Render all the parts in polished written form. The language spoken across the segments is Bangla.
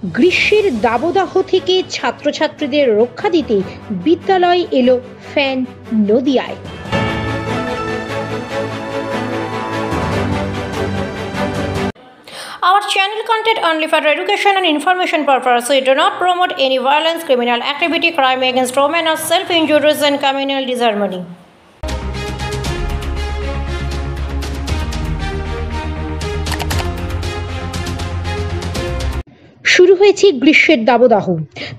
গ্রীষ্মের দাবদাহ থেকে ছাত্রছাত্রীদের রক্ষা দিতে বিদ্যালয় এলো fan নদিয়ায়। Our channel content only for education and information purpose. We do not promote any violence, criminal activity, crime against women, or self-injuries and communal disharmony. শুরু হয়েছে গ্রীষ্মের দাবদাহ।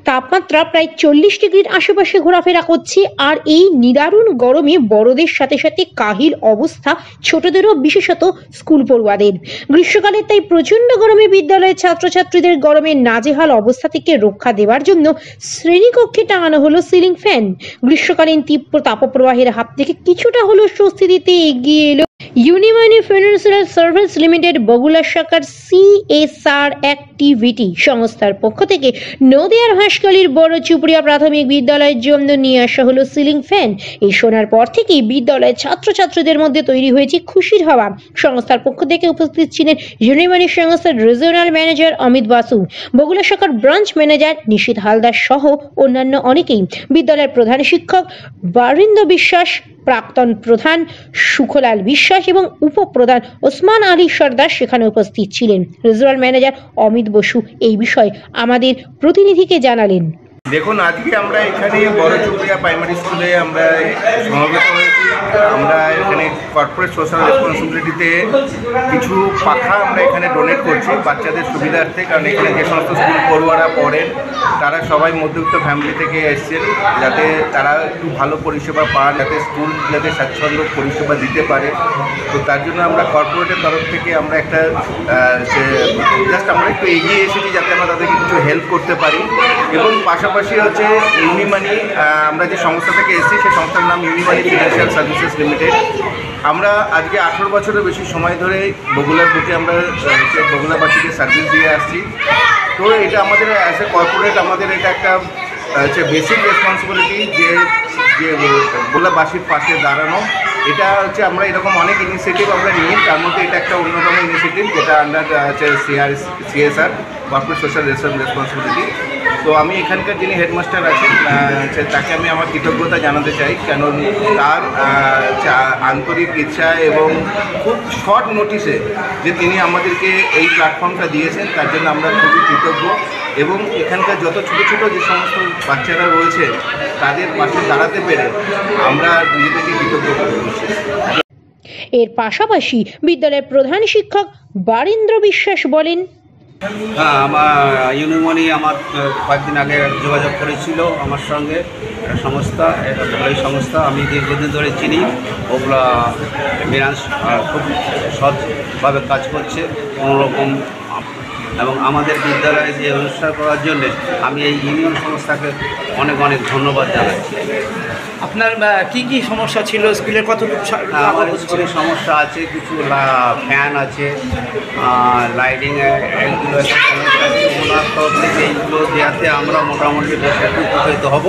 তাপমাত্রা প্রায় 40 ডিগ্রির আশেপাশে ঘোরাফেরা করছে। আর এই নিদারুণ গরমে বড়দের সাথে সাথে কাহিল অবস্থা ছোটদেরও, বিশেষত স্কুল পড়ুয়াদের। গ্রীষ্মকালে তাই প্রচন্ড গরমে বিদ্যালয়ের ছাত্রছাত্রীদের গরমের নাজেহাল অবস্থা থেকে রক্ষা দেওয়ার জন্য শ্রেণীকক্ষে টাঙানো হলো সিলিং ফ্যান। গ্রীষ্মকালীন তীব্র তাপপ্রবাহের হাত থেকে কিছুটা হলেও স্বস্তি দিতে এগিয়ে এলো ইউনিমানি ফাইন্যান্সিয়াল সার্ভিস লিমিটেড বগুলা শাখার CSR অ্যাক্টিভিটি সংস্থার পক্ষ থেকে নদিয়ার হাঁসখালির বড় চুপড়িয়া প্রাথমিক বিদ্যালয়ের জন্য নিয়ে আসা হলো সিলিং ফ্যান। এই শোনার পর থেকেই বিদ্যালয়ের ছাত্রছাত্রীদের মধ্যে তৈরি হয়েছে খুশির হাওয়া। সংস্থার পক্ষ থেকে উপস্থিত ছিলেন ইউনিমানি সংস্থার রিজিওনাল ম্যানেজার অমিত বাসু, বগুলা শাখার ব্রাঞ্চ ম্যানেজার নিশীথ হালদার সহ অন্যান্য অনেকেই। বিদ্যালয়ের প্রধান শিক্ষক বরিন্দ্র বিশ্বাস, প্রাক্তন প্রধান সুখলাল বিশ্বাস এবং উপপ্রধান ওসমান আলী সর্দার সেখানে উপস্থিত ছিলেন। রিজিওনাল ম্যানেজার অমিত বসু এই বিষয়ে আমাদের প্রতিনিধিকে জানালেন। দেখুন, আজকে আমরা এখানে বড় চুপড়িয়া প্রাইমারি স্কুলে আমরা সমবেত হয়েছি। আমরা এখানে কর্পোরেট সোশ্যাল রেসপন্সিবিলিটিতে কিছু পাখা আমরা এখানে ডোনেট করছি বাচ্চাদের সুবিধার্থে। কারণ এখানে যে সমস্ত স্কুল পড়ুয়ারা পড়েন তারা সবাই মধ্যবিত্ত ফ্যামিলি থেকে এসছেন, যাতে তারা একটু ভালো পরিষেবা পান, যাতে স্কুল যাতে স্বাচ্ছন্দ্য পরিষেবা দিতে পারে। তো তার জন্য আমরা কর্পোরেটের তরফ থেকে আমরা একটা জাস্ট আমরা একটু এগিয়ে এসেছি যাতে আমরা তাদেরকে কিছু হেল্প করতে পারি। এবং পাশাপাশি হচ্ছে ইউনিমানি, আমরা যে সংস্থা থেকে এসেছি সেই সংস্থার নাম ইউনিমানি ফাইন্যান্সিয়াল সার্ভিসেস লিমিটেড। আমরা আজকে 18 বছরের বেশি সময় ধরে বগুলার বুকে আমরা বগুলাবাসীকে সার্ভিস দিয়ে আসছি। তো এটা আমাদের অ্যাজ এ কর্পোরেট আমাদের এটা একটা বেসিক রেসপন্সিবিলিটি যে বগুলাবাসীর পাশে দাঁড়ানো। এটা হচ্ছে আমরা এরকম অনেক ইনিশিয়েটিভ আমরা নিই, তার মধ্যে এটা একটা অন্যতম ইনিশিয়েটিভ যেটা under CSR corporate social responsibility. তো আমি এখানকার যিনি হেডমাস্টার আছেন তাকে আমি আমার কৃতজ্ঞতা জানাতে চাই, কেন তার আন্তরিক ইচ্ছা এবং খুব শর্ট নোটিশে যে তিনি আমাদেরকে এই প্ল্যাটফর্মটা দিয়েছেন, তার জন্য আমরা খুবই কৃতজ্ঞ। এবং এখানকার যত ছোটো ছোটো যে সমস্ত বাচ্চারা রয়েছে তাদের পাশে দাঁড়াতে পেরে আমরা নিজেদেরকে কৃতজ্ঞ করছি। এর পাশাপাশি বিদ্যালয়ের প্রধান শিক্ষক বরিন্দ্র বিশ্বাস বলেন, হ্যাঁ, আমার ইউনিমনি আমার কয়েকদিন আগে যোগাযোগ করেছিল আমার সঙ্গে। একটা সংস্থা, এটা ভালোই সংস্থা, আমি দীর্ঘদিন ধরে চিনি। ওগুলা ফিনান্স খুব সৎভাবে কাজ করছে কোনোরকম। এবং আমাদের বিদ্যালয়ে যে অনুষ্ঠান করার জন্যে আমি এই ইউনিয়ন সংস্থাকে অনেক অনেক ধন্যবাদ জানাচ্ছি। আপনার কি কি সমস্যা ছিল স্কুলের? আমার স্কুলে সমস্যা আছে, কিছু ফ্যান আছে, লাইটিং, এইগুলো একটা সমস্যা আছে। ওনার তরফ থেকে এইগুলো দেওয়াতে আমরা মোটামুটি বেশ একটু উপকৃত হব।